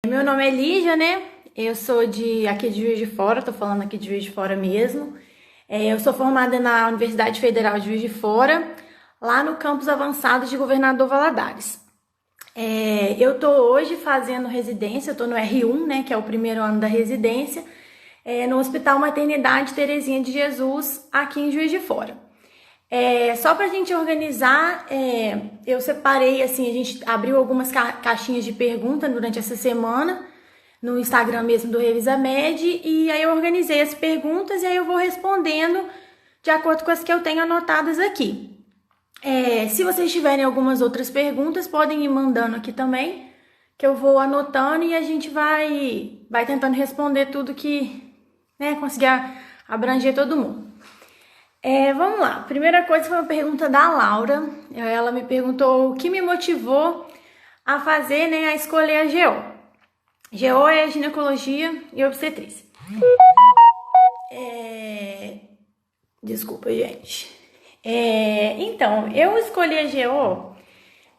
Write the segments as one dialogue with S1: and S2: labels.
S1: Meu nome é Lígia, né? Eu sou aqui de Juiz de Fora, tô falando aqui de Juiz de Fora mesmo. Eu sou formada na Universidade Federal de Juiz de Fora, lá no campus avançado de Governador Valadares. Eu tô hoje fazendo residência, eu tô no R1, né, que é o primeiro ano da residência, no Hospital Maternidade Terezinha de Jesus, aqui em Juiz de Fora. Só pra gente organizar, eu separei, assim, a gente abriu algumas caixinhas de pergunta durante essa semana, no Instagram mesmo do Revisa Med, e aí eu organizei as perguntas e aí eu vou respondendo de acordo com as que eu tenho anotadas aqui. Se vocês tiverem algumas outras perguntas, podem ir mandando aqui também, que eu vou anotando e a gente vai tentando responder tudo que, né, conseguir abranger todo mundo. Vamos lá. Primeira coisa foi uma pergunta da Laura. Ela me perguntou o que me motivou a fazer, né, a escolher a GO. GO é ginecologia e obstetrícia. Desculpa, gente. Então, eu escolhi a GO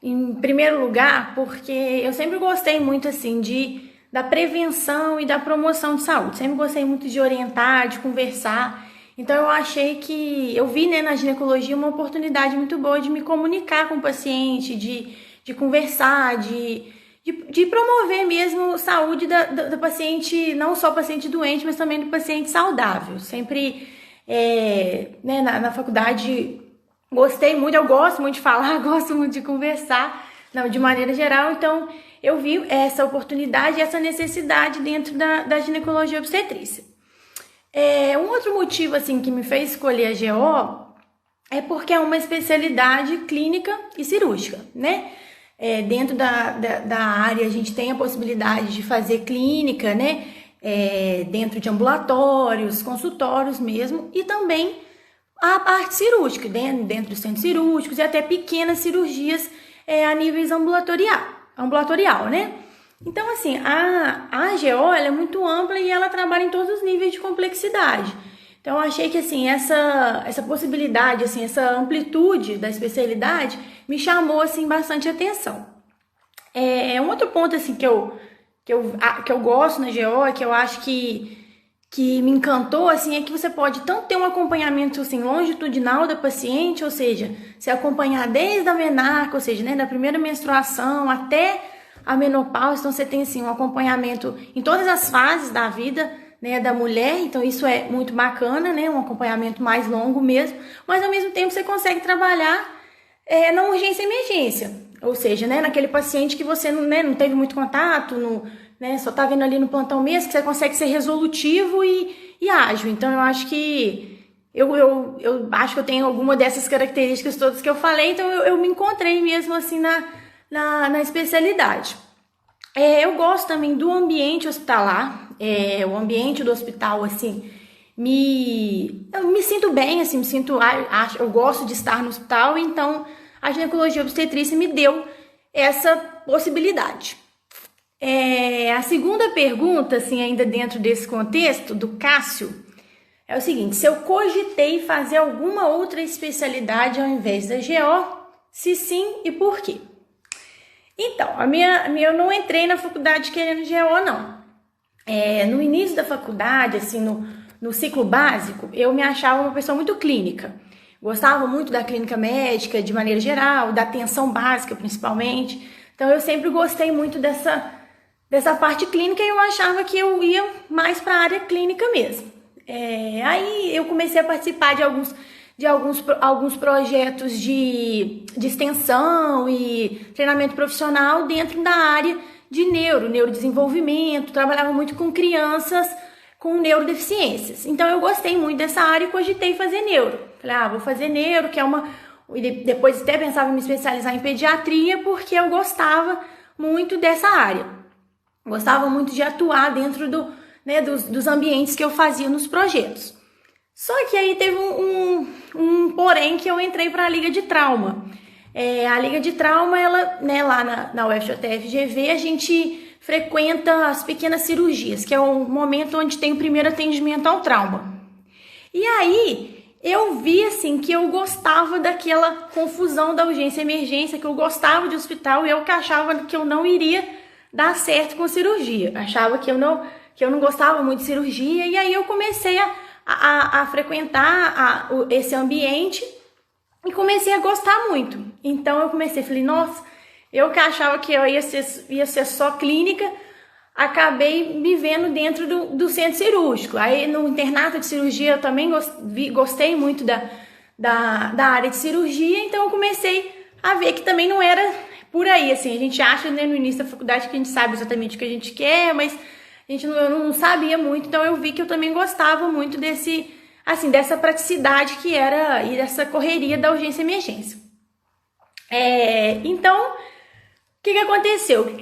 S1: em primeiro lugar porque eu sempre gostei muito, assim, da prevenção e da promoção de saúde. Sempre gostei muito de orientar, de conversar. Então eu achei que, eu vi, né, na ginecologia uma oportunidade muito boa de me comunicar com o paciente, de conversar, de promover mesmo a saúde da paciente, não só paciente doente, mas também do paciente saudável. Sempre, né, na faculdade, gostei muito, eu gosto muito de falar, gosto muito de conversar, não, de maneira geral, então eu vi essa oportunidade, essa necessidade dentro da ginecologia obstetrícia. Um outro motivo, assim, que me fez escolher a GO é porque é uma especialidade clínica e cirúrgica, né? Dentro da área a gente tem a possibilidade de fazer clínica, né? Dentro de ambulatórios, consultórios mesmo, e também a parte cirúrgica, dentro dos centros cirúrgicos e até pequenas cirurgias a níveis ambulatorial, né? Então, assim, a GO ela é muito ampla e ela trabalha em todos os níveis de complexidade. Então, eu achei que, assim, essa possibilidade, assim, essa amplitude da especialidade me chamou, assim, bastante atenção. Um outro ponto, assim, que eu gosto na GO, que eu acho que me encantou, assim, é que você pode tanto ter um acompanhamento, assim, longitudinal da paciente, ou seja, se acompanhar desde a menarca, ou seja, né, da primeira menstruação até a menopausa, então você tem, assim, um acompanhamento em todas as fases da vida, né, da mulher, então isso é muito bacana, né, um acompanhamento mais longo mesmo, mas ao mesmo tempo você consegue trabalhar na urgência e emergência, ou seja, né, naquele paciente que você não teve muito contato, né, só tá vendo ali no plantão mesmo, que você consegue ser resolutivo e ágil. Então eu acho que eu acho que eu tenho alguma dessas características todas que eu falei, então eu me encontrei mesmo, assim, na especialidade. Eu gosto também do ambiente hospitalar, o ambiente do hospital, assim, eu me sinto bem, assim, eu gosto de estar no hospital, então a ginecologia obstetrícia me deu essa possibilidade. A segunda pergunta, assim, ainda dentro desse contexto, do Cássio, é o seguinte: se eu cogitei fazer alguma outra especialidade ao invés da GO, se sim e por quê? Então, eu não entrei na faculdade querendo GO, não. No início da faculdade, assim, no ciclo básico, eu me achava uma pessoa muito clínica. Gostava muito da clínica médica, de maneira geral, da atenção básica, principalmente. Então, eu sempre gostei muito dessa parte clínica e eu achava que eu ia mais para a área clínica mesmo. Aí, eu comecei a participar de alguns projetos de extensão e treinamento profissional dentro da área de neurodesenvolvimento, trabalhava muito com crianças com neurodeficiências. Então eu gostei muito dessa área e cogitei fazer neuro. Falei, vou fazer neuro, que é e depois até pensava em me especializar em pediatria, porque eu gostava muito dessa área. Gostava muito de atuar dentro dos ambientes que eu fazia nos projetos. Só que aí teve um porém que eu entrei para a Liga de Trauma. A Liga de Trauma, ela, né, lá na UFJF-GV, a gente frequenta as pequenas cirurgias, que é o momento onde tem o primeiro atendimento ao trauma. E aí, eu vi, assim, que eu gostava daquela confusão da urgência e emergência, que eu gostava de hospital e eu que achava que eu não iria dar certo com cirurgia. Achava que eu não gostava muito de cirurgia, e aí eu comecei a frequentar esse ambiente e comecei a gostar muito. Então eu falei, nossa, eu que achava que eu ia ser só clínica, acabei me vendo dentro do centro cirúrgico. Aí no internato de cirurgia eu também gostei muito da área de cirurgia, então eu comecei a ver que também não era por aí, assim, a gente acha, né, no início da faculdade que a gente sabe exatamente o que a gente quer, mas eu não sabia muito, então eu vi que eu também gostava muito dessa praticidade que era, e dessa correria da urgência e emergência. Então, o que aconteceu?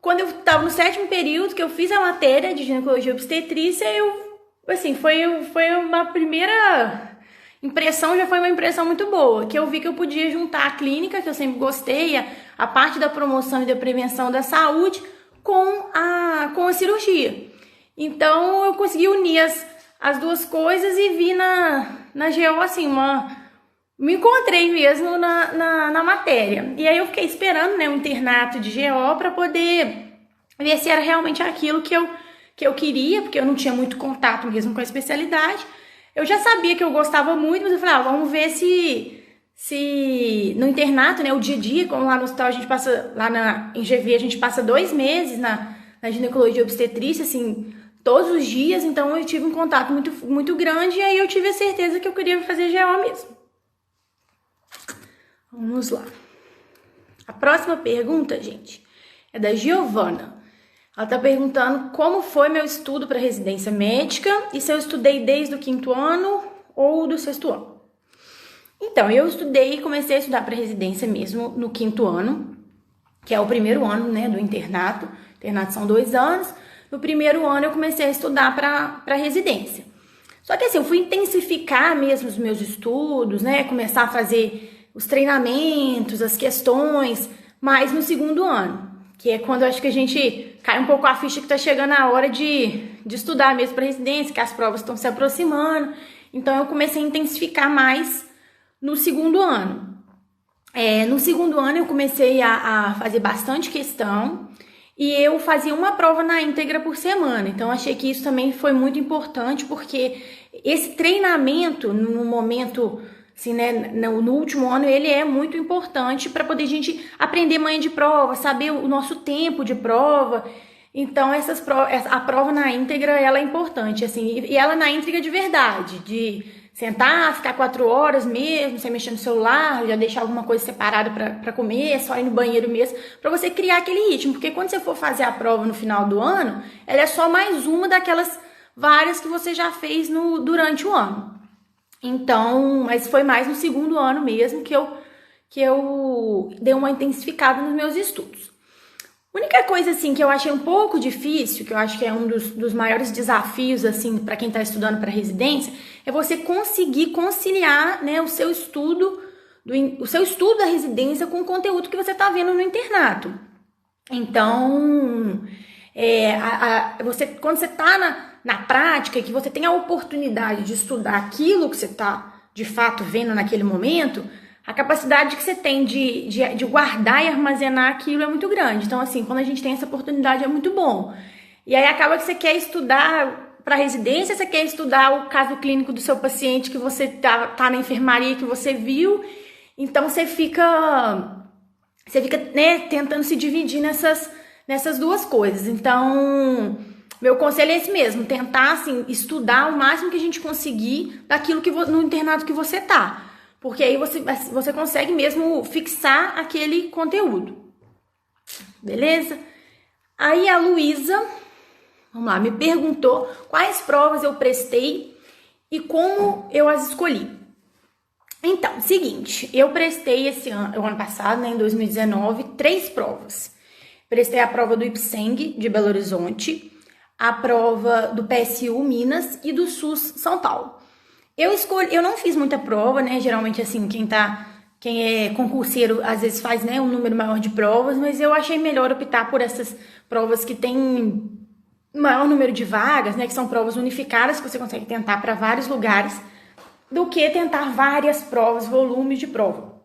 S1: Quando eu estava no 7º período, que eu fiz a matéria de ginecologia e obstetrícia, foi uma primeira impressão, já foi uma impressão muito boa, que eu vi que eu podia juntar a clínica, que eu sempre gostei, a parte da promoção e da prevenção da saúde, com a cirurgia. Então, eu consegui unir as duas coisas e vi na GO, assim, me encontrei mesmo na matéria. E aí eu fiquei esperando, né, um internato de GO para poder ver se era realmente aquilo que eu queria, porque eu não tinha muito contato mesmo com a especialidade. Eu já sabia que eu gostava muito, mas eu falei, vamos ver se no internato, né, o dia a dia, como lá no hospital a gente passa, em GV a gente passa 2 meses na ginecologia e obstetrícia, assim, todos os dias, então eu tive um contato muito, muito grande, e aí eu tive a certeza que eu queria fazer GO mesmo. Vamos lá. A próxima pergunta, gente, é da Giovana. Ela tá perguntando como foi meu estudo para residência médica e se eu estudei desde o 5º ano ou do 6º ano. Então, eu comecei a estudar para residência mesmo no 5º ano, que é o primeiro ano, né, do internato. O internato são 2 anos. No primeiro ano eu comecei a estudar para residência. Só que assim, eu fui intensificar mesmo os meus estudos, né, começar a fazer os treinamentos, as questões, mais no 2º ano, que é quando eu acho que a gente cai um pouco a ficha que tá chegando a hora de estudar mesmo para residência, que as provas estão se aproximando. Então eu comecei a intensificar mais no 2º ano. No 2º ano eu comecei a fazer bastante questão e eu fazia uma prova na íntegra por semana. Então achei que isso também foi muito importante, porque esse treinamento no momento, assim, né, no último ano, ele é muito importante para poder a gente aprender manha de prova, saber o nosso tempo de prova. Então a prova na íntegra, ela é importante, assim, e ela na íntegra de verdade, de sentar, ficar 4 horas mesmo, sem mexer no celular, já deixar alguma coisa separada para comer, só ir no banheiro mesmo, para você criar aquele ritmo, porque quando você for fazer a prova no final do ano, ela é só mais uma daquelas várias que você já fez durante o ano. Então, mas foi mais no 2º ano mesmo que eu dei uma intensificada nos meus estudos. A única coisa, assim, que eu achei um pouco difícil, que eu acho que é um dos maiores desafios, assim, para quem está estudando para residência, é você conseguir conciliar, né, o seu estudo da residência com o conteúdo que você está vendo no internato. Então, quando você está na prática, que você tem a oportunidade de estudar aquilo que você está, de fato, vendo naquele momento, a capacidade que você tem de guardar e armazenar aquilo é muito grande. Então, assim, quando a gente tem essa oportunidade é muito bom. E aí acaba que você quer estudar para residência, você quer estudar o caso clínico do seu paciente que você tá na enfermaria, que você viu. Então, você fica né, tentando se dividir nessas duas coisas. Então, meu conselho é esse mesmo, tentar, assim, estudar o máximo que a gente conseguir daquilo no internato que você tá. Porque aí você consegue mesmo fixar aquele conteúdo. Beleza? Aí a Luísa, vamos lá, me perguntou quais provas eu prestei e como eu as escolhi. Então, seguinte, eu prestei o ano passado, né, em 2019, 3 provas. Prestei a prova do IPSENG de Belo Horizonte, a prova do PSU Minas e do SUS São Paulo. Eu não fiz muita prova, né? Geralmente, assim, quem é concurseiro às vezes faz, né, um número maior de provas, mas eu achei melhor optar por essas provas que tem maior número de vagas, né? Que são provas unificadas que você consegue tentar para vários lugares, do que tentar várias provas, volumes de prova.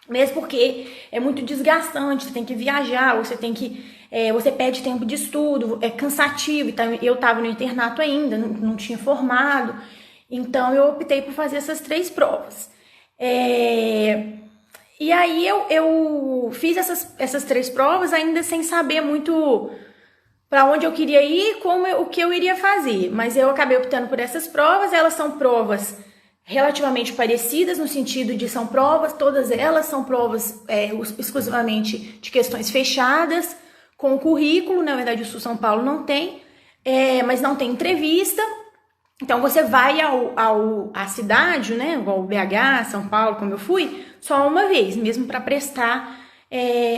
S1: Mesmo porque é muito desgastante, você tem que viajar, ou você tem que você perde tempo de estudo, é cansativo. Então, eu estava no internato ainda, não tinha formado. Então, eu optei por fazer essas 3 provas. E aí, eu fiz essas 3 provas ainda sem saber muito para onde eu queria ir, o que eu iria fazer. Mas eu acabei optando por essas provas. Elas são provas relativamente parecidas, no sentido de são provas, todas elas são provas exclusivamente de questões fechadas, com currículo. Na verdade, o Sul São Paulo não tem, mas não tem entrevista. Então, você vai à cidade, né, igual o BH, São Paulo, como eu fui, só uma vez, mesmo para prestar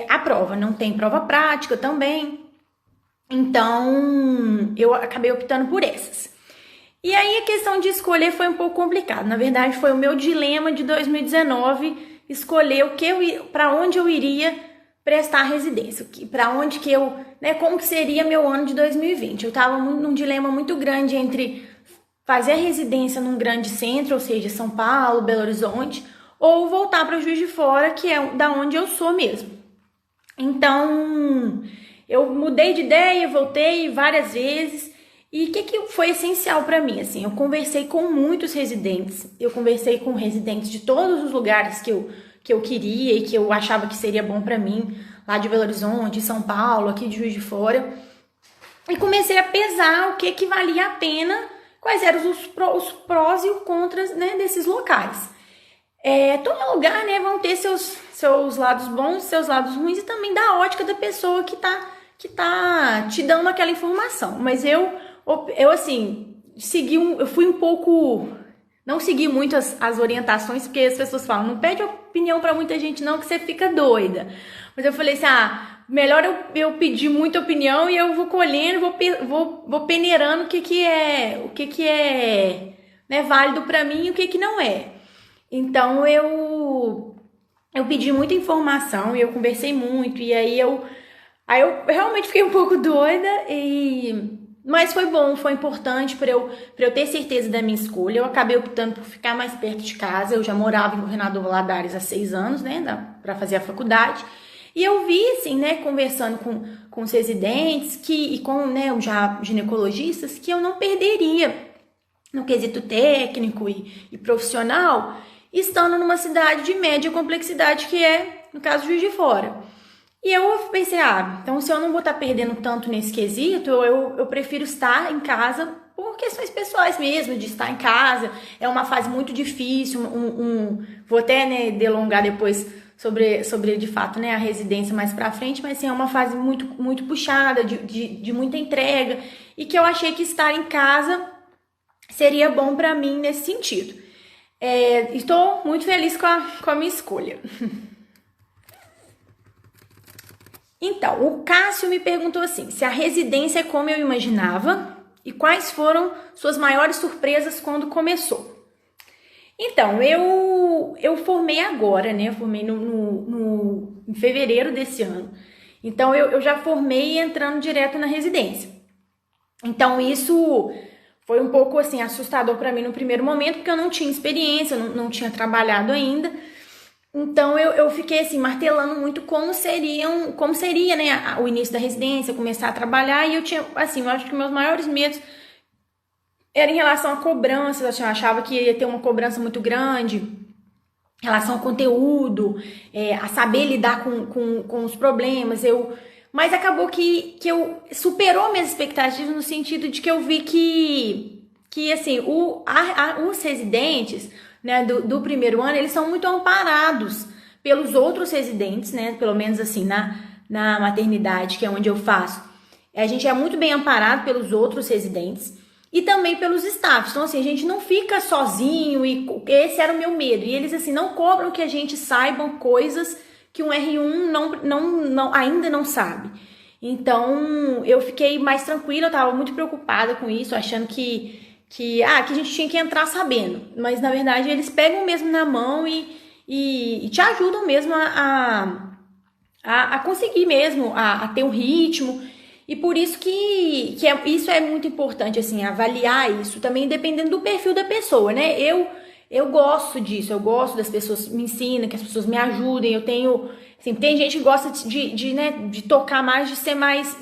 S1: a prova. Não tem prova prática também. Então, eu acabei optando por essas. E aí, a questão de escolher foi um pouco complicado. Na verdade, foi o meu dilema de 2019, escolher para onde eu iria prestar residência, para onde que eu, né, como que seria meu ano de 2020. Eu estava num dilema muito grande entre fazer a residência num grande centro, ou seja, São Paulo, Belo Horizonte, ou voltar para Juiz de Fora, que é da onde eu sou mesmo. Então, eu mudei de ideia, voltei várias vezes. E o que foi essencial para mim? Assim, eu conversei com muitos residentes. Eu conversei com residentes de todos os lugares que eu queria e que eu achava que seria bom para mim, lá de Belo Horizonte, São Paulo, aqui de Juiz de Fora. E comecei a pesar o que valia a pena, quais eram os prós e os contras, né, desses locais. Todo lugar, né, vão ter seus lados bons, seus lados ruins, e também da ótica da pessoa que tá te dando aquela informação. Mas eu assim, eu fui um pouco, não segui muito as orientações, porque as pessoas falam, não pede opinião pra muita gente não, que você fica doida. Mas eu falei assim, melhor eu pedir muita opinião e eu vou colhendo, vou peneirando o que é, né, válido pra mim e o que não é. Então, eu pedi muita informação e eu conversei muito, e aí eu realmente fiquei um pouco doida, mas foi bom, foi importante para eu ter certeza da minha escolha. Eu acabei optando por ficar mais perto de casa. Eu já morava em Governador Valadares há 6 anos, né, para fazer a faculdade. E eu vi, assim, né, conversando com os residentes e com, né, já ginecologistas, que eu não perderia no quesito técnico e profissional, estando numa cidade de média complexidade, que é, no caso, Juiz de Fora. E eu pensei, então se eu não vou estar perdendo tanto nesse quesito, eu prefiro estar em casa por questões pessoais mesmo, de estar em casa. É uma fase muito difícil, vou até, né, delongar depois sobre de fato, né, a residência mais pra frente, mas assim, é uma fase muito, muito puxada, de muita entrega, e que eu achei que estar em casa seria bom pra mim nesse sentido. Estou muito feliz com a minha escolha. Então, o Cássio me perguntou assim, se a residência é como eu imaginava e quais foram suas maiores surpresas quando começou. Então, eu formei agora, né? Eu formei em fevereiro desse ano. Então, eu já formei entrando direto na residência. Então, isso foi um pouco, assim, assustador para mim no primeiro momento, porque eu não tinha experiência, não tinha trabalhado ainda. Então, eu fiquei, assim, martelando muito como seria, né, o início da residência, começar a trabalhar. E eu tinha, assim, eu acho que meus maiores medos eram em relação a cobranças. Eu achava que ia ter uma cobrança muito grande em relação ao conteúdo, a saber lidar com os problemas. Mas acabou que eu superou minhas expectativas, no sentido de que eu vi que assim, os residentes, né, do primeiro ano, eles são muito amparados pelos outros residentes, né, pelo menos assim, na maternidade, que é onde eu faço. A gente é muito bem amparado pelos outros residentes e também pelos staffs. Então, assim, a gente não fica sozinho, e esse era o meu medo. E eles, assim, não cobram que a gente saiba coisas que um R1 ainda não sabe. Então, eu fiquei mais tranquila, eu tava muito preocupada com isso, achando que a gente tinha que entrar sabendo. Mas, na verdade, eles pegam mesmo na mão e te ajudam mesmo a conseguir mesmo, a ter um ritmo. E por isso que isso é muito importante, assim, avaliar isso, também dependendo do perfil da pessoa, né? Eu gosto disso, eu gosto das pessoas me ensinam, que as pessoas me ajudem, eu tenho Assim, tem gente que gosta né, de tocar mais, de ser mais,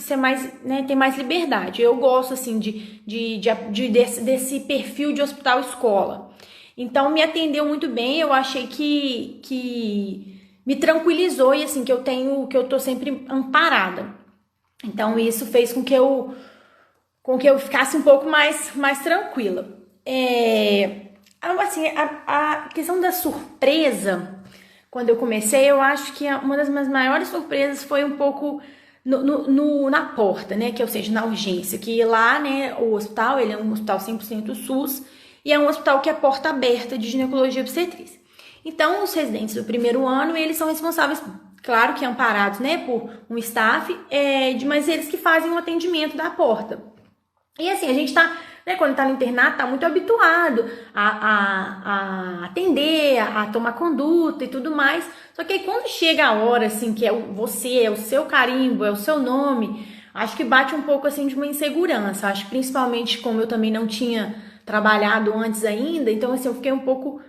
S1: né, ter mais liberdade. Eu gosto, assim, desse perfil de hospital-escola. Então, me atendeu muito bem, eu achei que me tranquilizou e, assim, que eu tô sempre amparada. Então, isso fez com que eu ficasse um pouco mais tranquila. Assim, a questão da surpresa, quando eu comecei, eu acho que uma das minhas maiores surpresas foi um pouco na porta, né? Ou seja, na urgência. Que lá, né, o hospital, ele é um hospital 100% SUS e é um hospital que é porta aberta de ginecologia e obstetrícia. Então, os residentes do primeiro ano, eles são responsáveis, claro que amparados, né, por um staff, mas eles que fazem o atendimento da porta. E assim, a gente tá, né, quando tá no internato, tá muito habituado a atender, a tomar conduta e tudo mais. Só que aí quando chega a hora, assim, que é você, é o seu carimbo, é o seu nome, acho que bate um pouco, assim, de uma insegurança. Acho que principalmente como eu também não tinha trabalhado antes ainda, então, assim, eu fiquei um pouco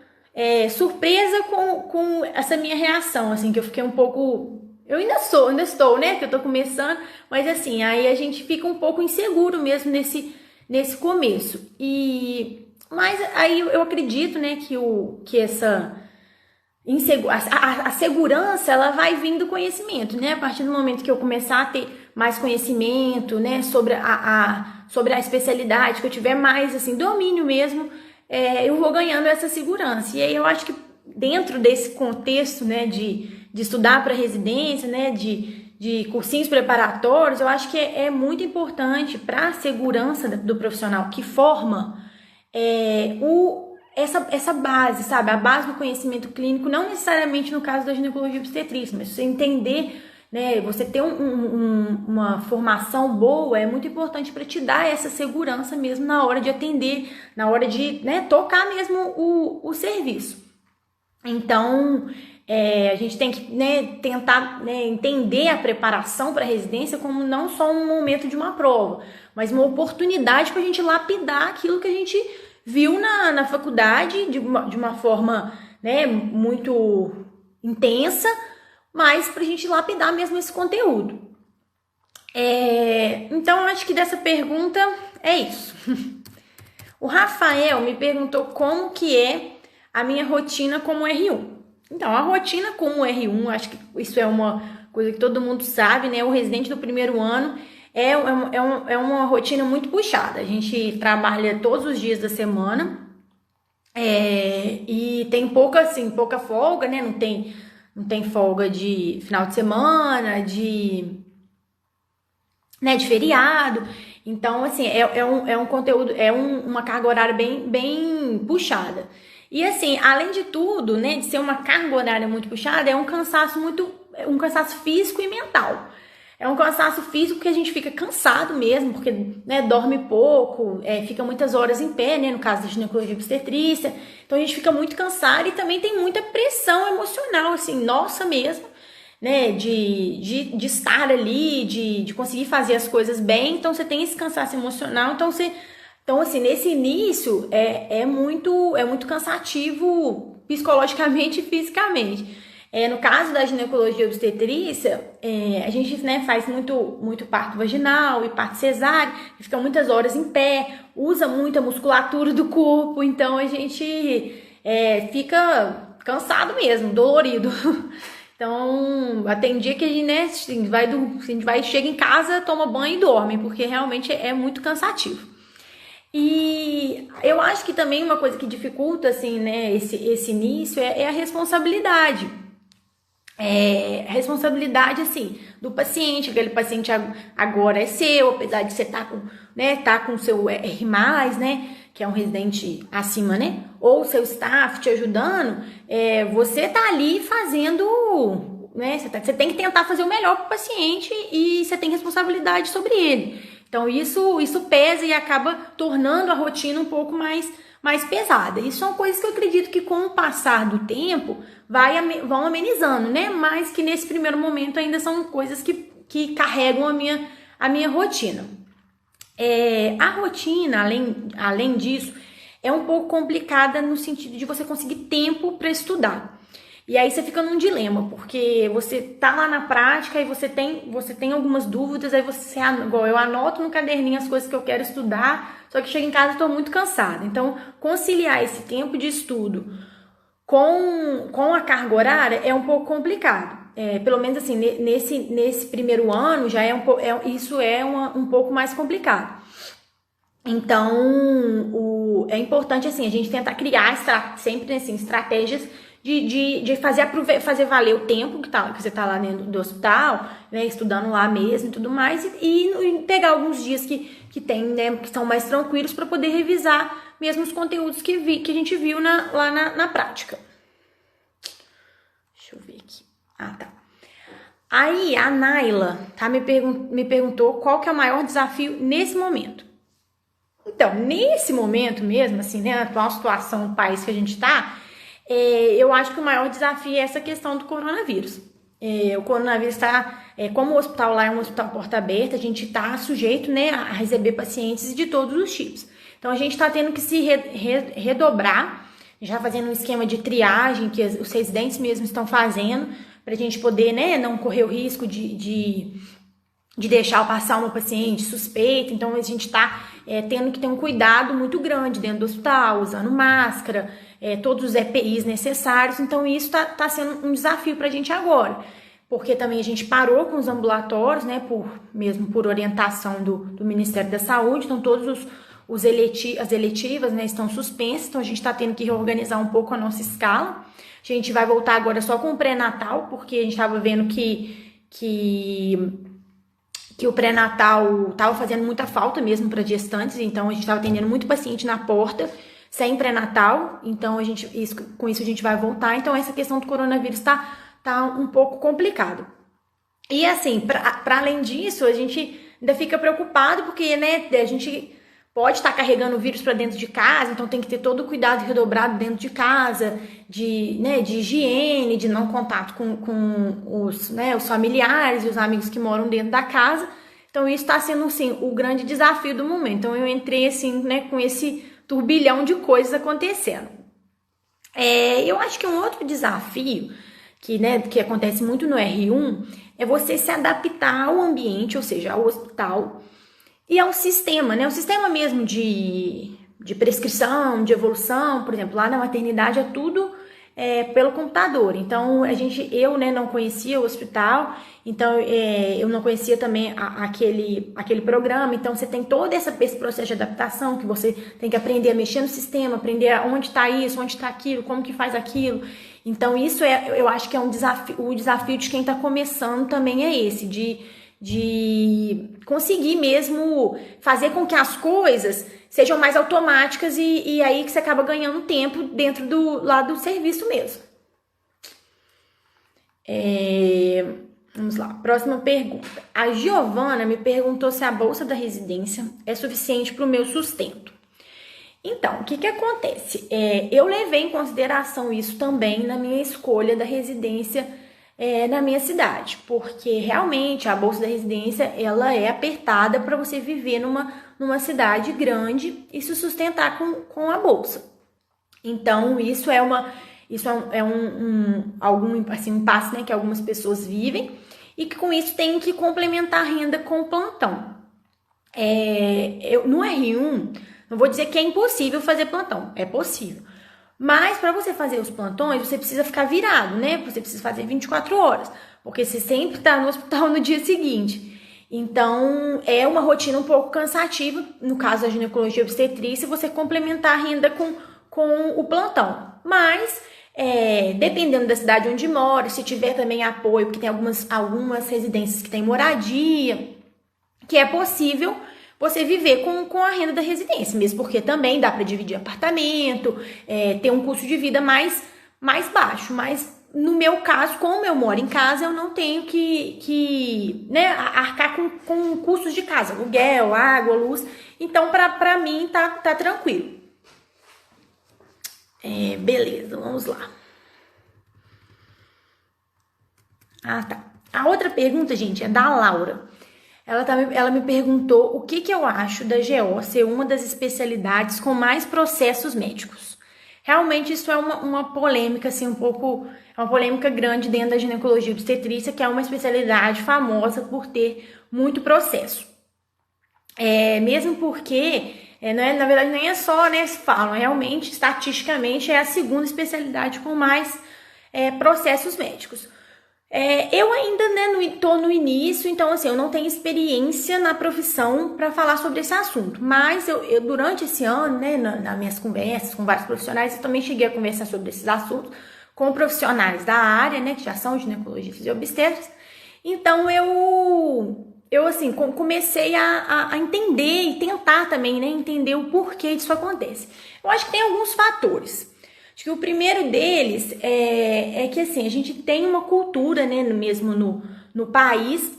S1: surpresa com essa minha reação, assim, que eu fiquei um pouco... Eu ainda estou, né, que eu tô começando, mas assim, aí a gente fica um pouco inseguro mesmo nesse começo. Mas aí eu acredito, né, que essa a segurança, ela vai vindo do conhecimento, né? A partir do momento que eu começar a ter mais conhecimento, né, sobre a especialidade, que eu tiver mais, assim, domínio mesmo, eu vou ganhando essa segurança. E aí eu acho que dentro desse contexto, né, de estudar para residência, né, de cursinhos preparatórios, eu acho que é muito importante para a segurança do profissional que forma essa base, sabe? A base do conhecimento clínico, não necessariamente no caso da ginecologia obstetrícia, mas você entender, né, você ter uma formação boa é muito importante para te dar essa segurança mesmo na hora de atender, na hora de, né, tocar mesmo o serviço. Então, a gente tem que, né, tentar, né, entender a preparação para a residência como não só um momento de uma prova, mas uma oportunidade para a gente lapidar aquilo que a gente viu na faculdade de uma forma, né, muito intensa, mas para a gente lapidar mesmo esse conteúdo. Então, eu acho que dessa pergunta é isso. O Rafael me perguntou como que é a minha rotina como R1. Então, a rotina como R1, acho que isso é uma coisa que todo mundo sabe, né? O residente do primeiro ano é uma rotina muito puxada. A gente trabalha todos os dias da semana e tem pouca folga, né? Não tem folga de final de semana, de feriado. Então, assim, é um conteúdo, uma carga horária bem puxada. E assim, além de tudo, né, de ser uma carga horária muito puxada, é um cansaço físico e mental. É um cansaço físico que a gente fica cansado mesmo, porque, né, dorme pouco, fica muitas horas em pé, né, no caso da ginecologia e obstetrícia. Então a gente fica muito cansado e também tem muita pressão emocional, assim, nossa mesmo, né, de estar ali, de conseguir fazer as coisas bem. Então você tem esse cansaço emocional, então, assim, nesse início é muito cansativo psicologicamente e fisicamente. No caso da ginecologia e obstetrícia, a gente, né, faz muito parto vaginal e parto cesárea, fica muitas horas em pé, usa muita musculatura do corpo, então a gente fica cansado mesmo, dolorido. Então, tem dia que a gente, né, chega em casa, toma banho e dorme, porque realmente é muito cansativo. E eu acho que também uma coisa que dificulta, assim, né, esse início é a responsabilidade. A responsabilidade, assim, do paciente. Aquele paciente agora é seu, apesar de você tá com o seu R+, né, que é um residente acima, né, ou o seu staff te ajudando, você tá ali fazendo, né, você tem que tentar fazer o melhor pro paciente e você tem responsabilidade sobre ele. Então, isso pesa e acaba tornando a rotina um pouco mais pesada. Isso são coisas que eu acredito que com o passar do tempo vão amenizando, né? Mas que nesse primeiro momento ainda são coisas que carregam a minha rotina. A rotina, além disso, é um pouco complicada no sentido de você conseguir tempo para estudar. E aí você fica num dilema, porque você tá lá na prática e você tem algumas dúvidas, aí você, igual eu anoto no caderninho as coisas que eu quero estudar, só que chego em casa e tô muito cansada. Então, conciliar esse tempo de estudo com a carga horária é um pouco complicado. Pelo menos assim, nesse primeiro ano já isso é um pouco mais complicado. Então, é importante assim, a gente tentar criar sempre assim, estratégias de fazer valer o tempo que você tá lá dentro do hospital, né, estudando lá mesmo e tudo mais, e pegar alguns dias que tem, né, que são mais tranquilos para poder revisar mesmo os conteúdos que a gente viu lá na prática. Deixa eu ver aqui. Ah, tá. Aí a Naila me perguntou qual que é o maior desafio nesse momento. Então, nesse momento mesmo, assim, né, na atual situação do país que a gente tá, eu acho que o maior desafio é essa questão do coronavírus. O coronavírus está, como o hospital lá é um hospital porta aberta, a gente está sujeito, né, a receber pacientes de todos os tipos. Então, a gente está tendo que se redobrar, já fazendo um esquema de triagem que os residentes mesmo estão fazendo, para a gente poder, né, não correr o risco de deixar passar uma paciente suspeita. Então, a gente está tendo que ter um cuidado muito grande dentro do hospital, usando máscara, todos os EPIs necessários. Então, isso está sendo um desafio para a gente agora, porque também a gente parou com os ambulatórios, né, mesmo por orientação do Ministério da Saúde. Então, todos as eletivas, né, estão suspensas. Então, a gente está tendo que reorganizar um pouco a nossa escala. A gente vai voltar agora só com o pré-natal, porque a gente estava vendo que o pré-natal estava fazendo muita falta mesmo para gestantes, então a gente estava atendendo muito paciente na porta, sem pré-natal, então com isso a gente vai voltar. Então essa questão do coronavírus tá um pouco complicado. E assim, para além disso, a gente ainda fica preocupado, porque, né, a gente pode estar carregando o vírus para dentro de casa, então tem que ter todo o cuidado redobrado dentro de casa, de higiene, de não contato com os familiares e os amigos que moram dentro da casa. Então isso está sendo, assim, o grande desafio do momento. Então eu entrei, assim, né, com esse turbilhão de coisas acontecendo. Eu acho que um outro desafio que acontece muito no R1 é você se adaptar ao ambiente, ou seja, ao hospital, e ao sistema, né? O sistema mesmo de prescrição, de evolução. Por exemplo, lá na maternidade é tudo pelo computador. Então, eu não conhecia o hospital, então eu não conhecia também aquele programa. Então, você tem todo esse processo de adaptação, que você tem que aprender a mexer no sistema, aprender onde está isso, onde está aquilo, como que faz aquilo. Então, isso eu acho que é um desafio. O desafio de quem está começando também é esse, de conseguir mesmo fazer com que as coisas sejam mais automáticas e aí que você acaba ganhando tempo dentro do serviço mesmo. Vamos lá, próxima pergunta. A Giovana me perguntou se a bolsa da residência é suficiente para o meu sustento. Então, o que acontece? Eu levei em consideração isso também na minha escolha da residência na minha cidade, porque realmente a bolsa da residência ela é apertada para você viver numa cidade grande e se sustentar com a bolsa. Então isso é algum assim, impasse, né, que algumas pessoas vivem e que com isso tem que complementar a renda com o plantão. No R1, não vou dizer que é impossível fazer plantão, é possível. Mas para você fazer os plantões, você precisa ficar virado, né? Você precisa fazer 24 horas, porque você sempre está no hospital no dia seguinte. Então, é uma rotina um pouco cansativa, no caso da ginecologia e obstetrícia, você complementar a renda com o plantão. Mas, dependendo da cidade onde mora, se tiver também apoio, porque tem algumas residências que têm moradia, que é possível você viver com a renda da residência, mesmo porque também dá para dividir apartamento, ter um custo de vida mais baixo. Mas no meu caso, como eu moro em casa, eu não tenho que arcar com custos de casa, aluguel, água, luz. Então, para mim, tá tranquilo. Beleza, vamos lá. Ah, tá. A outra pergunta, gente, é da Laura. Ela me perguntou o que eu acho da GO ser uma das especialidades com mais processos médicos. realmente isso é uma polêmica, assim, um pouco, é uma polêmica grande dentro da ginecologia e obstetrícia, que é uma especialidade famosa por ter muito processo. Mesmo porque, na verdade, nem é só, né, se falam, realmente, estatisticamente, é a segunda especialidade com mais processos médicos. Eu ainda, né, tô no início, então, assim, eu não tenho experiência na profissão para falar sobre esse assunto, mas eu durante esse ano, né, nas minhas conversas com vários profissionais, eu também cheguei a conversar sobre esses assuntos com profissionais da área, né, que já são ginecologistas e obstetras. Então, eu assim, comecei a entender e tentar também, né, entender o porquê disso acontece. Eu acho que tem alguns fatores. Acho que o primeiro deles é que, assim, a gente tem uma cultura, né, mesmo no país,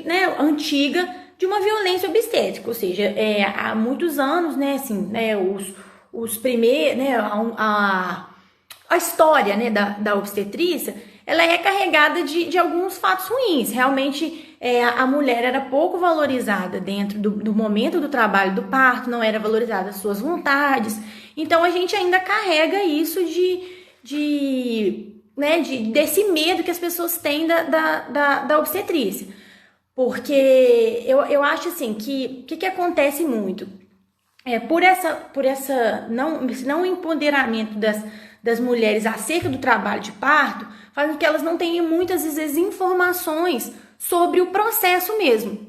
S1: né, antiga, de uma violência obstétrica, ou seja, há muitos anos, né, assim, né, os primeiros, né, a história, né, da obstetrícia, ela é carregada de alguns fatos ruins. Realmente, a mulher era pouco valorizada dentro do momento do trabalho do parto, não era valorizada as suas vontades. Então, a gente ainda carrega isso desse medo que as pessoas têm da obstetrícia. Porque eu acho, assim, que acontece muito? Por esse não empoderamento das mulheres acerca do trabalho de parto, faz com que elas não tenham muitas vezes informações sobre o processo mesmo,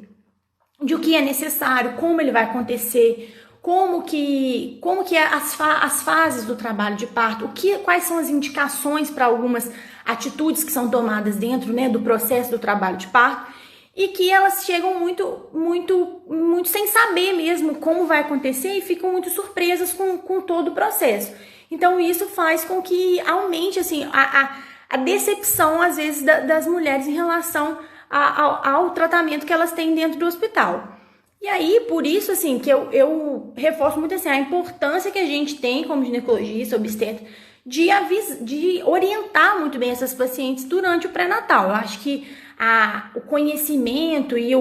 S1: de o que é necessário, como ele vai acontecer, como que as fases do trabalho de parto, quais são as indicações para algumas atitudes que são tomadas dentro, né, do processo do trabalho de parto, e que elas chegam muito sem saber mesmo como vai acontecer e ficam muito surpresas com todo o processo. Então, isso faz com que aumente, assim, a decepção, às vezes, das mulheres em relação ao tratamento que elas têm dentro do hospital. E aí, por isso, assim, que eu reforço muito, assim, a importância que a gente tem como ginecologista, obstetra, de orientar muito bem essas pacientes durante o pré-natal. Eu acho que o conhecimento e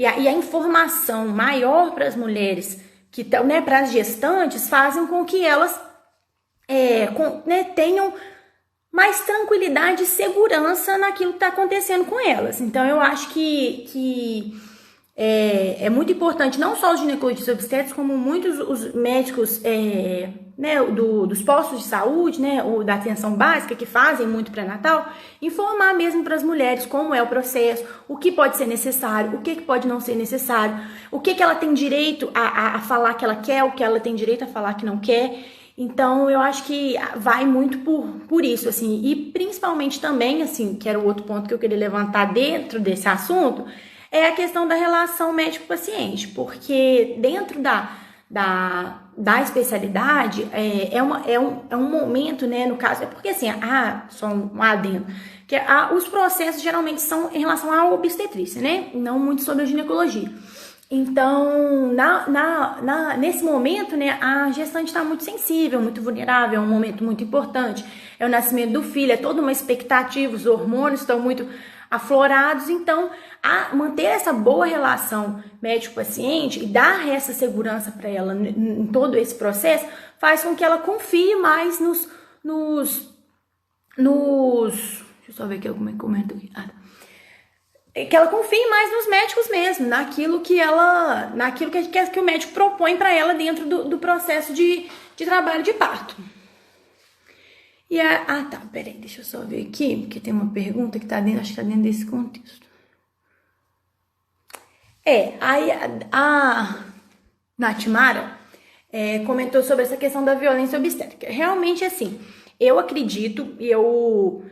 S1: a informação maior para as mulheres, que estão, né, para as gestantes, fazem com que elas tenham mais tranquilidade e segurança naquilo que está acontecendo com elas. Então, eu acho que é muito importante, não só os ginecologistas obstetras, como muitos os médicos dos postos de saúde, né, ou da atenção básica, que fazem muito pré-natal, informar mesmo para as mulheres como é o processo, o que pode ser necessário, o que pode não ser necessário, o que ela tem direito a falar que ela quer, o que ela tem direito a falar que não quer. Então, eu acho que vai muito por isso, assim, e principalmente também, assim, que era o outro ponto que eu queria levantar dentro desse assunto, é a questão da relação médico-paciente, porque dentro da especialidade, é um momento, né, no caso, porque assim, só um adendo, que os processos geralmente são em relação à obstetrícia, né, não muito sobre a ginecologia. Então, nesse momento, né, a gestante está muito sensível, muito vulnerável, é um momento muito importante, é o nascimento do filho, é toda uma expectativa, os hormônios estão muito aflorados, então manter essa boa relação médico-paciente e dar essa segurança para ela em todo esse processo faz com que ela confie mais deixa eu só ver aqui como é que comenta aqui. Que ela confie mais nos médicos mesmo, naquilo que o médico propõe para ela dentro do processo de trabalho de parto. E peraí, deixa eu só ver aqui, porque tem uma pergunta que acho que tá dentro desse contexto. Aí a Natimara comentou sobre essa questão da violência obstétrica. Realmente, assim, eu acredito e eu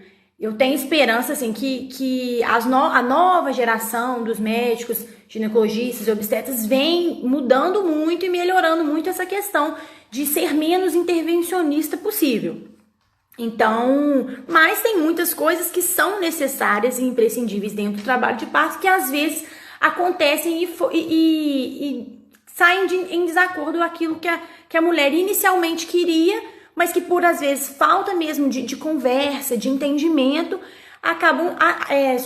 S1: tenho esperança, assim, que a nova geração dos médicos, ginecologistas e obstetras vem mudando muito e melhorando muito essa questão de ser menos intervencionista possível. Então, mas tem muitas coisas que são necessárias e imprescindíveis dentro do trabalho de parto que às vezes acontecem e saem em desacordo com aquilo que a mulher inicialmente queria, mas que por às vezes falta mesmo de conversa, de entendimento, acabam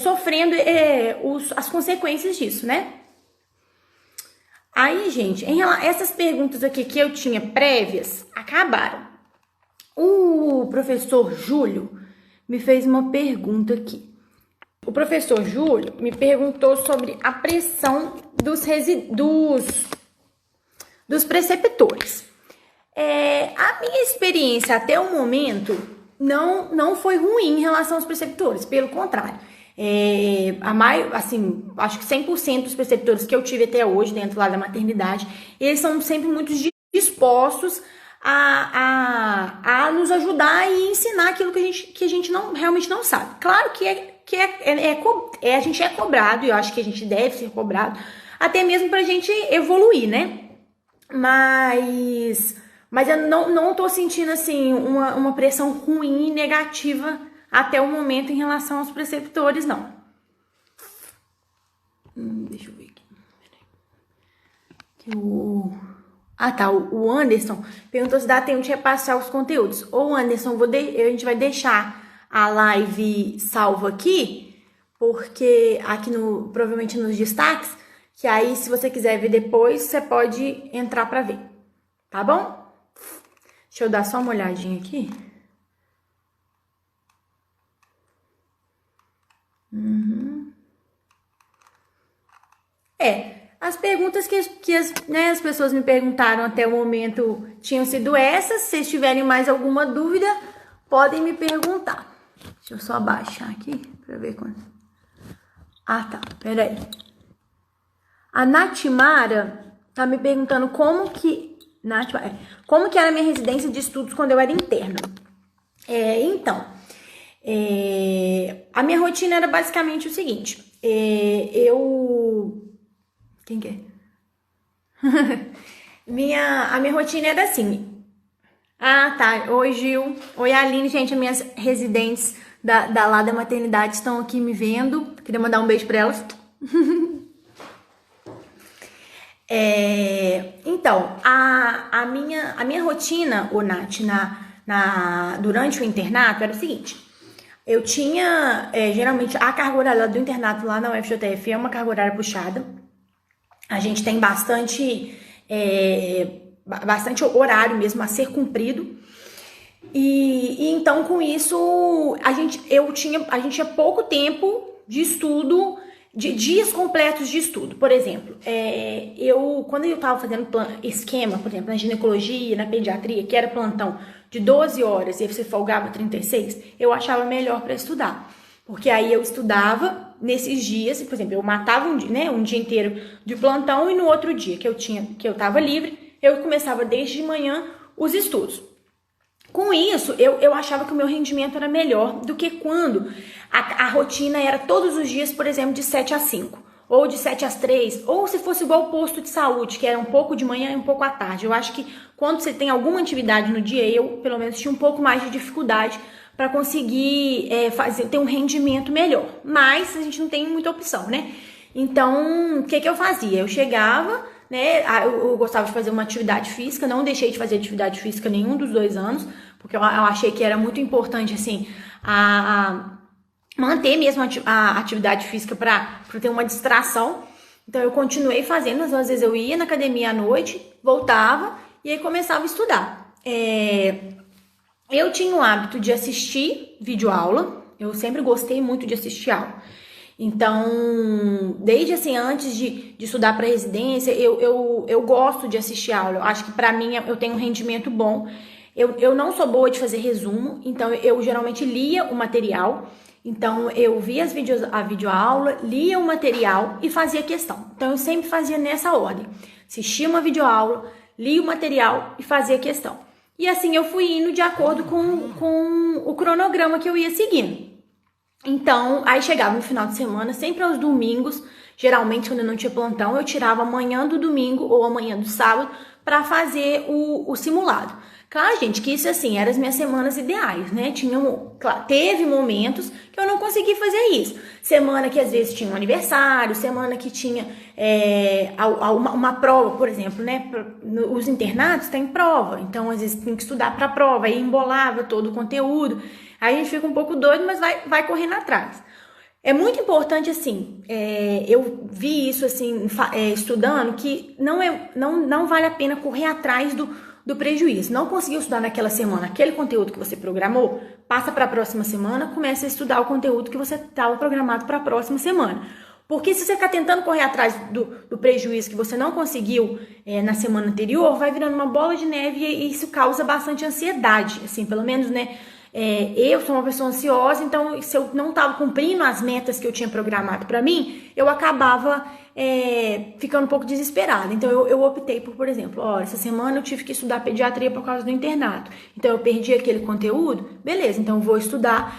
S1: sofrendo as consequências disso, né? Aí, gente, essas perguntas aqui que eu tinha prévias acabaram. O professor Júlio me fez uma pergunta aqui. O professor Júlio me perguntou sobre a pressão dos preceptores. A minha experiência até o momento não foi ruim em relação aos preceptores, pelo contrário. Acho que 100% dos preceptores que eu tive até hoje, dentro lá da maternidade, eles são sempre muito dispostos a nos ajudar e ensinar aquilo que a gente realmente não sabe. Claro que a gente é cobrado, e eu acho que a gente deve ser cobrado, até mesmo pra gente evoluir, né? Mas eu não tô sentindo, assim, uma pressão ruim e negativa até o momento em relação aos preceptores, não. Deixa eu ver aqui. O Anderson perguntou se dá tempo de repassar os conteúdos. Ô, Anderson, a gente vai deixar a live salva aqui, porque aqui provavelmente nos destaques, que aí se você quiser ver depois, você pode entrar pra ver, tá bom? Deixa eu dar só uma olhadinha aqui. As perguntas que as pessoas me perguntaram até o momento tinham sido essas. Se vocês tiverem mais alguma dúvida, podem me perguntar. Deixa eu só abaixar aqui pra ver quanto. Tá, peraí. A Natimara tá me perguntando como que era a minha residência de estudos quando eu era interna. A minha rotina era basicamente o seguinte. Quem que é? A minha rotina era assim. Tá. Oi, Gil. Oi, Aline. Gente, as minhas residentes lá da maternidade estão aqui me vendo. Queria mandar um beijo pra elas. Então, a minha rotina, Nath, durante o internato era o seguinte. Eu tinha, geralmente, a carga horária do internato lá na UFJF é uma carga horária puxada. A gente tem bastante horário mesmo a ser cumprido. E então, com isso, a gente tinha pouco tempo de estudo, de dias completos de estudo. Por exemplo, quando eu estava fazendo esquema, por exemplo, na ginecologia, na pediatria, que era plantão de 12 horas e você folgava 36, eu achava melhor para estudar. Porque aí eu estudava nesses dias, por exemplo, eu matava um dia inteiro de plantão e no outro dia que eu estava livre, eu começava desde de manhã os estudos. Com isso, eu achava que o meu rendimento era melhor do que quando a rotina era todos os dias, por exemplo, de 7 às 5, ou de 7 às 3, ou se fosse igual o posto de saúde, que era um pouco de manhã e um pouco à tarde. Eu acho que quando você tem alguma atividade no dia, eu, pelo menos, tinha um pouco mais de dificuldade para conseguir ter um rendimento melhor. Mas a gente não tem muita opção, né? Então, o que eu fazia? Eu chegava, né? Eu gostava de fazer uma atividade física, não deixei de fazer atividade física nenhum dos 2 anos, porque eu achei que era muito importante, assim, manter mesmo a atividade física para ter uma distração. Então, eu continuei fazendo, às vezes eu ia na academia à noite, voltava e aí começava a estudar. Eu tinha o hábito de assistir videoaula, eu sempre gostei muito de assistir aula. Então, desde assim, antes de estudar para residência, eu gosto de assistir aula. Eu acho que para mim eu tenho um rendimento bom. Eu não sou boa de fazer resumo, então eu geralmente lia o material. Então, eu via a videoaula, lia o material e fazia questão. Então, eu sempre fazia nessa ordem. Assistia uma videoaula, lia o material e fazia questão. E assim eu fui indo de acordo com o cronograma que eu ia seguindo. Então, aí chegava no final de semana, sempre aos domingos, geralmente quando eu não tinha plantão, eu tirava amanhã do domingo ou amanhã do sábado para fazer o simulado. Claro, gente, que isso assim, eram as minhas semanas ideais, né? Teve momentos que eu não consegui fazer isso. Semana que às vezes tinha um aniversário, semana que tinha uma prova, por exemplo, né? Os internatos têm prova, então às vezes tem que estudar para a prova, aí embolava todo o conteúdo. Aí a gente fica um pouco doido, mas vai correndo atrás. É muito importante, assim, eu vi isso, assim, estudando, que não vale a pena correr atrás do prejuízo. Não conseguiu estudar naquela semana aquele conteúdo que você programou, passa para a próxima semana, começa a estudar o conteúdo que você estava programado para a próxima semana. Porque se você ficar tentando correr atrás do prejuízo que você não conseguiu na semana anterior, vai virando uma bola de neve e isso causa bastante ansiedade, assim, pelo menos, né? Eu sou uma pessoa ansiosa, então se eu não estava cumprindo as metas que eu tinha programado para mim, eu acabava ficando um pouco desesperada. Então eu optei por exemplo, essa semana eu tive que estudar pediatria por causa do internato. Então eu perdi aquele conteúdo, beleza, então eu vou estudar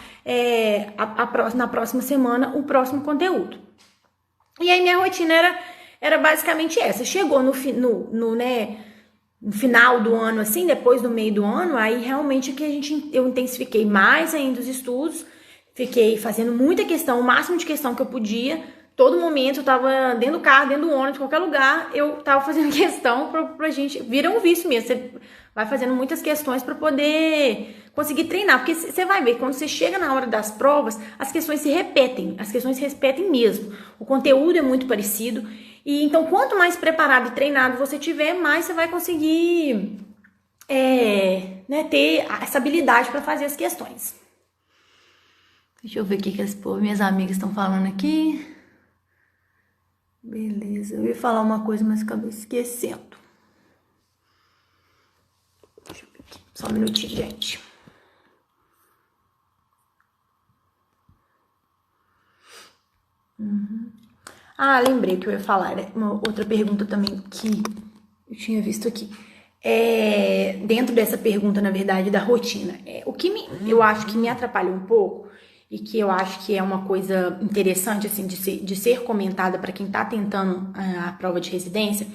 S1: na próxima semana o próximo conteúdo. E aí minha rotina era basicamente essa. Chegou no final do ano, assim, depois do meio do ano, aí realmente eu intensifiquei mais ainda os estudos, fiquei fazendo muita questão, o máximo de questão que eu podia. Todo momento eu tava dentro do carro, dentro do ônibus, qualquer lugar, eu tava fazendo questão pra gente, vira um vício mesmo, você vai fazendo muitas questões pra poder conseguir treinar, porque você vai ver, quando você chega na hora das provas, as questões se repetem mesmo, o conteúdo é muito parecido, e então quanto mais preparado e treinado você tiver, mais você vai conseguir ter essa habilidade para fazer as questões. Deixa eu ver o que minhas amigas estão falando aqui. Beleza, eu ia falar uma coisa, mas acabei esquecendo. Deixa eu ver aqui, só um minutinho, gente. Lembrei que eu ia falar, uma outra pergunta também que eu tinha visto aqui. Dentro dessa pergunta, na verdade, da rotina, o que eu acho que me atrapalhou um pouco e que eu acho que é uma coisa interessante assim de ser comentada para quem está tentando a prova de residência,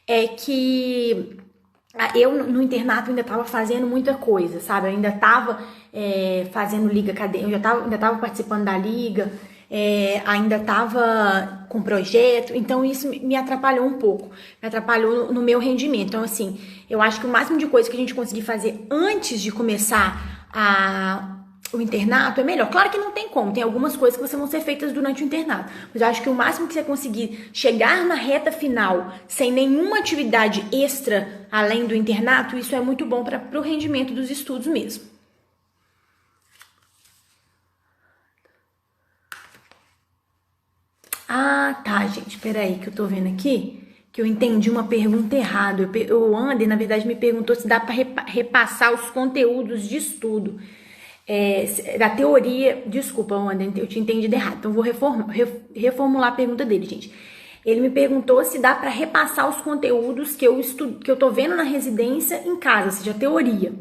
S1: é que eu no internato ainda estava fazendo muita coisa, sabe? Eu ainda estava fazendo liga acadêmica, ainda estava participando da liga, ainda estava com projeto, então isso me atrapalhou um pouco, me atrapalhou no meu rendimento. Então, assim, eu acho que o máximo de coisa que a gente conseguir fazer antes de começar o internato é melhor. Claro que não tem como, tem algumas coisas que vão ser feitas durante o internato, mas eu acho que o máximo que você conseguir chegar na reta final sem nenhuma atividade extra além do internato, isso é muito bom para o rendimento dos estudos mesmo. Tá, gente, peraí, que eu tô vendo aqui, que eu entendi uma pergunta errada. O Ander, na verdade, me perguntou se dá para repassar os conteúdos de estudo. Da teoria, desculpa, Ander, eu tinha entendido errado, então vou reformular a pergunta dele, gente. Ele me perguntou se dá para repassar os conteúdos que eu tô vendo na residência em casa, ou seja, a teoria.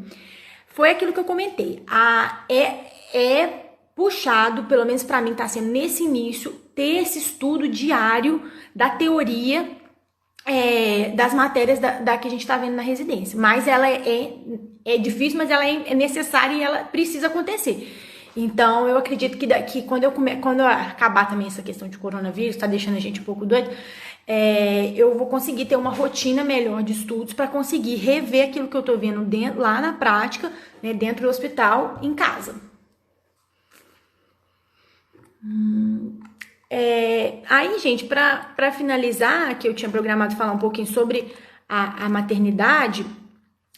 S1: Foi aquilo que eu comentei. Puxado, pelo menos para mim tá sendo nesse início, ter esse estudo diário da teoria das matérias da que a gente tá vendo na residência. Mas ela é difícil, mas ela é necessária e ela precisa acontecer. Então, eu acredito que quando eu acabar também essa questão de coronavírus, tá deixando a gente um pouco doido, eu vou conseguir ter uma rotina melhor de estudos para conseguir rever aquilo que eu tô vendo lá na prática, né, dentro do hospital, em casa. Aí, gente, para finalizar, que eu tinha programado falar um pouquinho sobre a maternidade.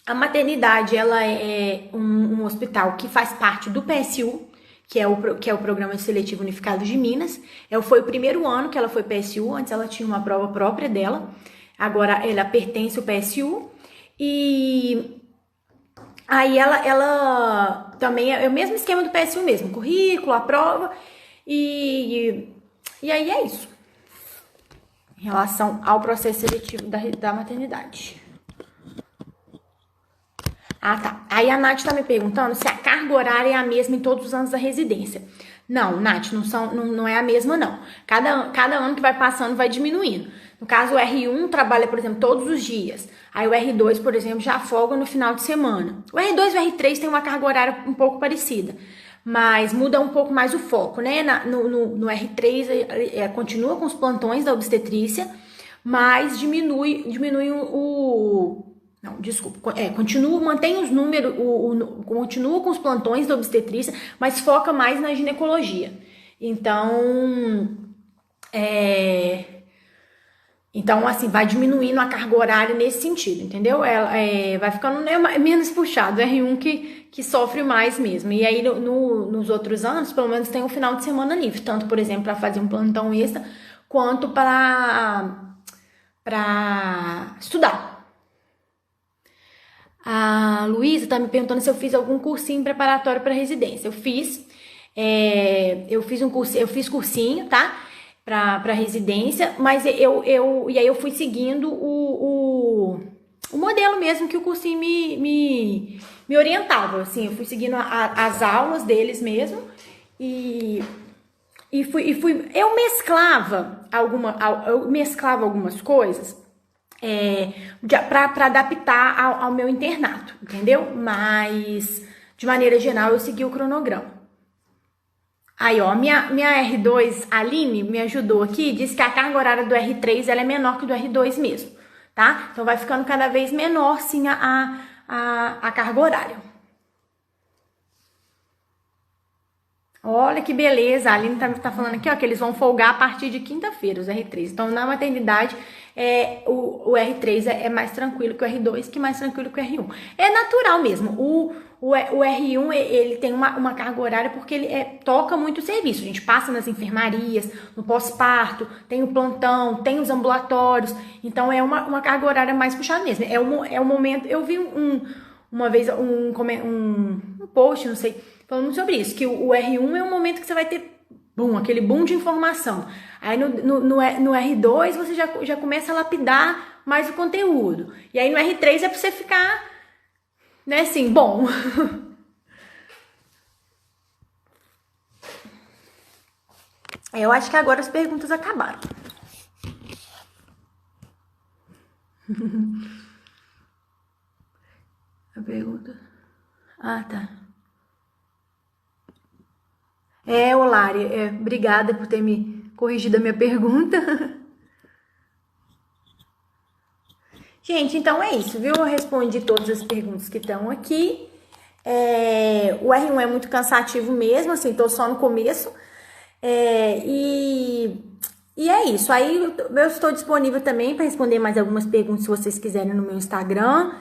S1: A maternidade, ela é um hospital que faz parte do PSU, que é o Programa Seletivo Unificado de Minas. Foi o primeiro ano que ela foi PSU, antes ela tinha uma prova própria dela, agora ela pertence ao PSU. E aí ela também é o mesmo esquema do PSU mesmo, currículo, a prova. E aí é isso, em relação ao processo seletivo da maternidade. Tá. Aí a Nath tá me perguntando se a carga horária é a mesma em todos os anos da residência. Não, Nath, não é a mesma, não. Cada ano que vai passando vai diminuindo. No caso, o R1 trabalha, por exemplo, todos os dias. Aí o R2, por exemplo, já folga no final de semana. O R2 e o R3 tem uma carga horária um pouco parecida, mas muda um pouco mais o foco, né? No R3 continua com os plantões da obstetrícia, mas diminui mantém os números, continua com os plantões da obstetrícia, mas foca mais na ginecologia. Então, Então, assim, vai diminuindo a carga horária nesse sentido, entendeu? Vai ficando, né, menos puxado, o R1 que sofre mais mesmo. E aí, nos outros anos, pelo menos tem um final de semana livre, tanto, por exemplo, para fazer um plantão extra, quanto para estudar. A Luísa tá me perguntando se eu fiz algum cursinho preparatório para residência. Eu fiz. Eu fiz cursinho, tá? Para residência, mas e aí eu fui seguindo o modelo mesmo que o cursinho me orientava, assim, eu fui seguindo as aulas deles mesmo e fui eu mesclava algumas coisas para adaptar ao meu internato, entendeu? Mas de maneira geral eu segui o cronograma. Aí, ó, minha R2, Aline, me ajudou aqui, disse que a carga horária do R3 ela é menor que do R2 mesmo, tá? Então, vai ficando cada vez menor, sim, a carga horária. Olha que beleza, a Aline tá falando aqui, ó, que eles vão folgar a partir de quinta-feira, os R3. Então, na maternidade, o R3 é mais tranquilo que o R2, que é mais tranquilo que o R1. É natural mesmo, o R1, ele tem uma carga horária porque ele toca muito serviço. A gente passa nas enfermarias, no pós-parto, tem o plantão, tem os ambulatórios. Então, é uma carga horária mais puxada mesmo. É um momento... Eu vi uma vez um post, não sei, falando sobre isso, que o R1 é um momento que você vai ter aquele boom de informação. Aí no R2 você já começa a lapidar mais o conteúdo. E aí no R3 é pra você ficar, né, assim, bom. Eu acho que agora as perguntas acabaram. A pergunta... Ah, tá. Olari, obrigada por ter me corrigido a minha pergunta. Gente, então é isso, viu? Eu respondi todas as perguntas que estão aqui. O R1 é muito cansativo mesmo, assim, tô só no começo. E é isso. Aí eu estou disponível também para responder mais algumas perguntas se vocês quiserem no meu Instagram.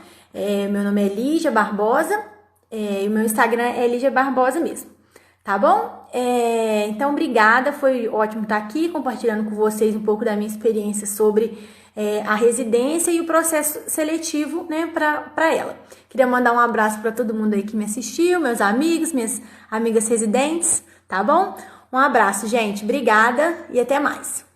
S1: Meu nome é Lígia Barbosa. E o meu Instagram é Lígia Barbosa mesmo. Tá bom? Então, obrigada. Foi ótimo estar aqui compartilhando com vocês um pouco da minha experiência sobre a residência e o processo seletivo, né, para ela. Queria mandar um abraço para todo mundo aí que me assistiu, meus amigos, minhas amigas residentes, tá bom? Um abraço, gente. Obrigada e até mais.